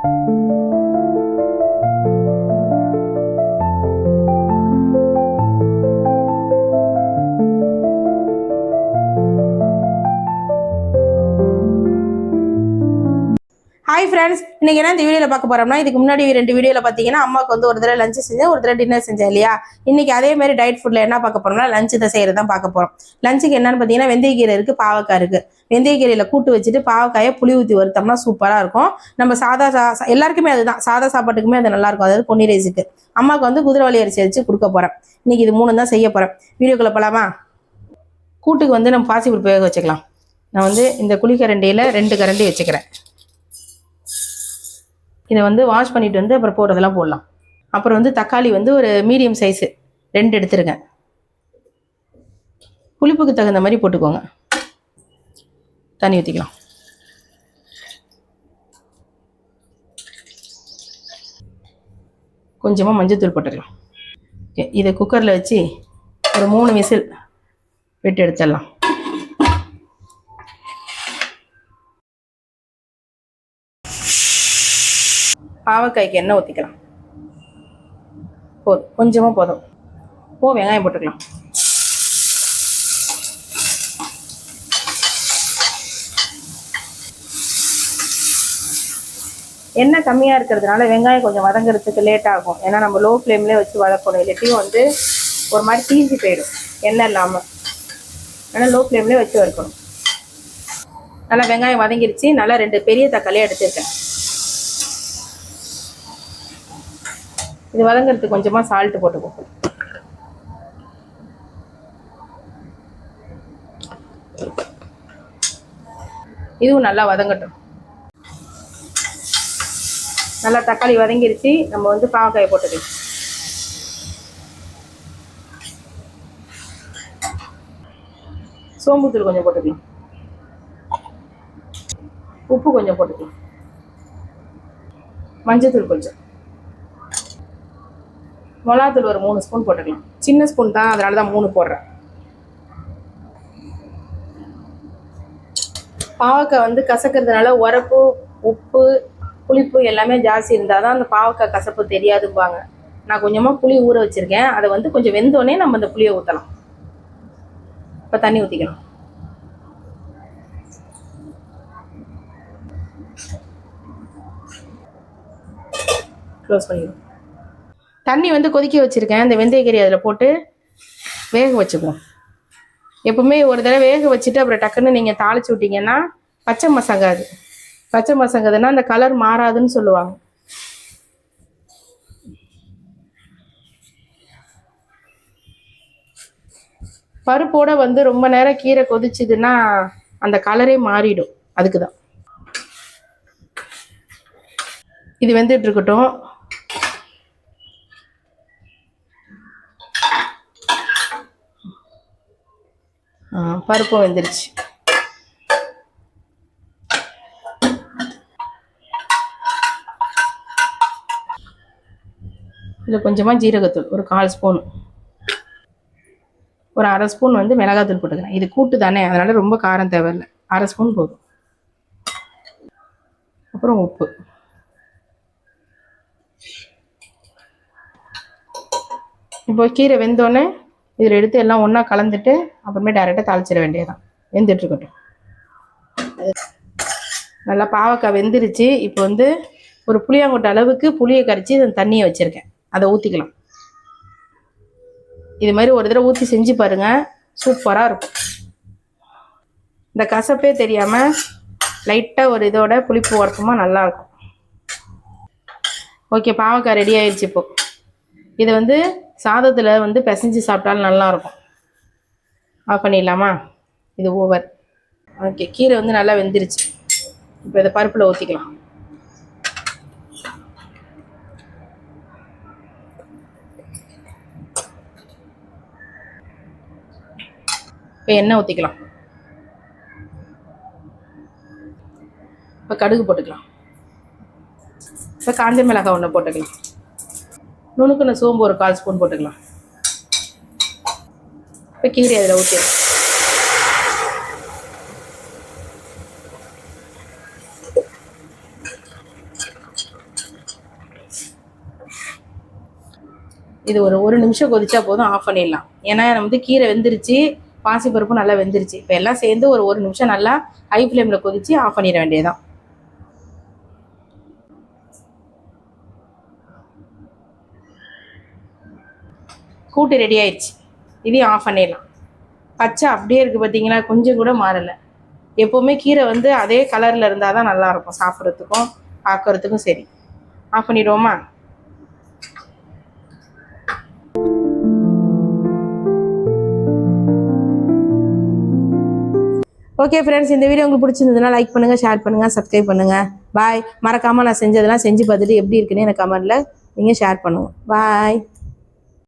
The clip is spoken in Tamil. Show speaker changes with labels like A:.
A: ஹாய் ஃப்ரெண்ட்ஸ், இன்னைக்கு என்ன இந்த வீடியோவில் பார்க்க போறோம்னா, இதுக்கு முன்னாடி 2 வீடியோவில் பார்த்தீங்கன்னா அம்மாவுக்கு வந்து ஒரு தடவை லஞ்சு செஞ்சேன், ஒரு தடவை டின்னர் செஞ்சேன் இல்லையா. இன்னைக்கு அதே மாதிரி டயட் ஃபுட்ல என்ன பார்க்க போறோம்னா, லஞ்சு தான் செய்யறது தான் பார்க்க போறோம். லஞ்சுக்கு என்னன்னு பார்த்தீங்கன்னா, வெந்தயக்கீரை இருக்கு, பாவக்காய் இருக்கு. வெந்தயக்கீரையில கூட்டு வச்சுட்டு பாவக்காயை புளி ஊற்றி வறுத்தோம்னா சூப்பராக இருக்கும். நம்ம சாதா எல்லாருக்குமே அதுதான், சாதா சாப்பாட்டுக்குமே அது நல்லா இருக்கும். அதாவது பொன்னி ரைஸுக்கு அம்மாவுக்கு வந்து குதிரைவாலி அரிசி வச்சு கொடுக்க போறேன். இன்னைக்கு இது 3 தான் செய்ய போறேன். வீடியோக்குள்ள போலாமா? கூட்டுக்கு வந்து நம்ம பாசிப்பருப்பு வேக வச்சுக்கலாம். நான் வந்து இந்த குழிக்கரண்டியில் 2 கரண்டி வச்சுக்கிறேன். இதை வந்து வாஷ் பண்ணிட்டு வந்து அப்புறம் போடுறதெல்லாம் போடலாம். அப்புறம் வந்து தக்காளி வந்து ஒரு மீடியம் சைஸு 2 எடுத்துருங்க. புளிப்புக்கு தகுந்த மாதிரி போட்டுக்கோங்க. தண்ணி ஊற்றிக்கலாம். கொஞ்சமாக மஞ்சள்தூள் போட்டுக்கலாம். ஓகே, இதை குக்கரில் வச்சு ஒரு 3 விசில் விட்டு எடுத்துடலாம். பாவக்காய்க்கு எண்ணெய் ஊற்றிக்கலாம். போதும், கொஞ்சமாக போதும். வெங்காயம் போட்டுக்கலாம். எண்ணெய் கம்மியாக இருக்கிறதுனால வெங்காயம் கொஞ்சம் வதங்கிறதுக்கு லேட் ஆகும். ஏன்னா நம்ம லோ ஃப்ளேம்லேயே வச்சு வதக்கணும், இல்லாட்டியும் வந்து ஒரு மாதிரி தீஞ்சு போயிடும் எண்ணெய் இல்லாமல். ஆனால் லோ ஃப்ளேம்லேயே வச்சு வறுக்கணும். நல்லா வெங்காயம் வதங்கிடுச்சு. நல்லா 2 பெரிய தக்காளியாக எடுத்துருக்கேன். இது வதங்கிறதுக்கு கொஞ்சமாக சால்ட்டு போட்டுக்கோங்க. இதுவும் நல்லா வதங்கட்டும். நல்லா தக்காளி வதங்கிருச்சு. நம்ம வந்து பாவக்காயை போட்டுக்கலாம். சோம்புத்தூள் கொஞ்சம் போட்டுக்கலாம். உப்பு கொஞ்சம் போட்டுக்கலாம். மஞ்சத்தூள் கொஞ்சம், மிளகாத்தூள் ஒரு 3 ஸ்பூன் போட்டுக்கலாம். சின்ன ஸ்பூன் தான், அதனால தான் 3 போடுறேன். பாவக்காய் வந்து கசக்கிறதுனால உரப்பு, உப்பு, புளிப்பு எல்லாமே ஜாஸ்தி இருந்தால் தான் அந்த பாவக்காய் கசப்பு தெரியாதும்பாங்க. நான் கொஞ்சமாக புளி ஊற வச்சுருக்கேன். அதை வந்து கொஞ்சம் வெந்தோடனே நம்ம அந்த புளியை ஊற்றலாம். இப்போ தண்ணி ஊற்றிக்கலாம். க்ளோஸ் பண்ணிடுவோம். தண்ணி வந்து கொதிக்க வச்சுருக்கேன். இந்த வெந்தயக்கீரை அதில் போட்டு வேக வச்சுக்குவோம். எப்பவுமே ஒரு தடவை வேக வச்சுட்டு அப்புறம் டக்குன்னு நீங்கள் தாளிச்சு விட்டீங்கன்னா பச்சை மசங்காது. பச்சை மசங்காதுன்னா அந்த கலர் மாறாதுன்னு சொல்லுவாங்க. பருப்போட வந்து ரொம்ப நேரம் கீரை கொதிச்சுதுன்னா அந்த கலரே மாறிடும். அதுக்கு தான் இது வெந்துட்டு இருக்கட்டும். பருப்பும் வெந்துருச்சு. இதில் கொஞ்சமாக ஜீரகத்தூள் ஒரு 1/4 ஸ்பூன், ஒரு 1/2 ஸ்பூன் வந்து மிளகாத்தூள் போட்டுக்கிறேன். இது கூட்டு தானே, அதனால ரொம்ப காரம் தேவையில்லை. 1/2 ஸ்பூன் போதும். அப்புறம் உப்பு. இப்போ கீரை வெந்தோடனே இதில் எடுத்து எல்லாம் ஒன்றா கலந்துட்டு அப்புறமே டைரெக்டாக தாளிச்சிட வேண்டியதுதான். வெந்துட்டுருக்கட்டும். நல்லா பாவக்காய் வெந்துருச்சு. இப்போ வந்து ஒரு புளியாங்கொட்டை அளவுக்கு புளியை கரைச்சி அந்த தண்ணியை வச்சுருக்கேன். அதை ஊற்றிக்கலாம். இது மாதிரி ஒரு தடவை ஊற்றி செஞ்சு பாருங்கள், சூப்பராக இருக்கும். இந்த கசப்பே தெரியாமல் லைட்டாக ஒரு இதோட புளிப்பு உரப்புமா நல்லாயிருக்கும். ஓகே, பாவக்காய் ரெடி ஆயிடுச்சு. இப்போ இதை வந்து சாதத்தில் வந்து பிசைஞ்சு சாப்பிட்டாலும் நல்லாயிருக்கும். ஆஃப் பண்ணிடலாமா? இது ஓவர். ஓகே, கீரை வந்து நல்லா வெந்துருச்சு. இப்போ இதை பருப்பில் ஊற்றிக்கலாம். இப்போ எண்ணெய் ஊற்றிக்கலாம். இப்போ கடுகு போட்டுக்கலாம். இப்போ காஞ்ச மிளகாய் 1 போட்டுக்கலாம். நுணுக்குன சோம்பு ஒரு 1/4 ஸ்பூன் போட்டுக்கலாம். இப்போ கீரை அதில் ஊற்றிடலாம். இது ஒரு நிமிஷம் கொதிச்சா போதும், ஆஃப் பண்ணிடலாம். ஏன்னா வந்து கீரை வெந்துருச்சு, பாசிப்பருப்பும் நல்லா வெந்துருச்சு. இப்போ எல்லாம் சேர்ந்து ஒரு நிமிஷம் நல்லா ஹை ஃப்ளேமில் கொதிச்சு ஆஃப் பண்ணிட வேண்டியதுதான். கூட்டு ரெடி ஆயிடுச்சு. இதையும் ஆஃப் பண்ணிடலாம். பச்சை அப்படியே இருக்குது பார்த்தீங்களா, கொஞ்சம் கூட மாறலை. எப்போவுமே கீரை வந்து அதே கலரில் இருந்தால் தான் நல்லாயிருக்கும், சாப்பிட்றதுக்கும் பார்க்குறதுக்கும். சரி, ஆஃப் பண்ணிடுவோமா? ஓகே ஃப்ரெண்ட்ஸ், இந்த வீடியோ உங்களுக்கு பிடிச்சிருந்ததுன்னா லைக் பண்ணுங்கள், ஷேர் பண்ணுங்கள், சப்ஸ்கிரைப் பண்ணுங்கள். பாய். மறக்காமல் நான் செஞ்சதெல்லாம் செஞ்சு பார்த்துட்டு எப்படி இருக்குன்னு எனக்கு கமெண்ட்டில் நீங்கள் ஷேர் பண்ணுங்கள். பாய்.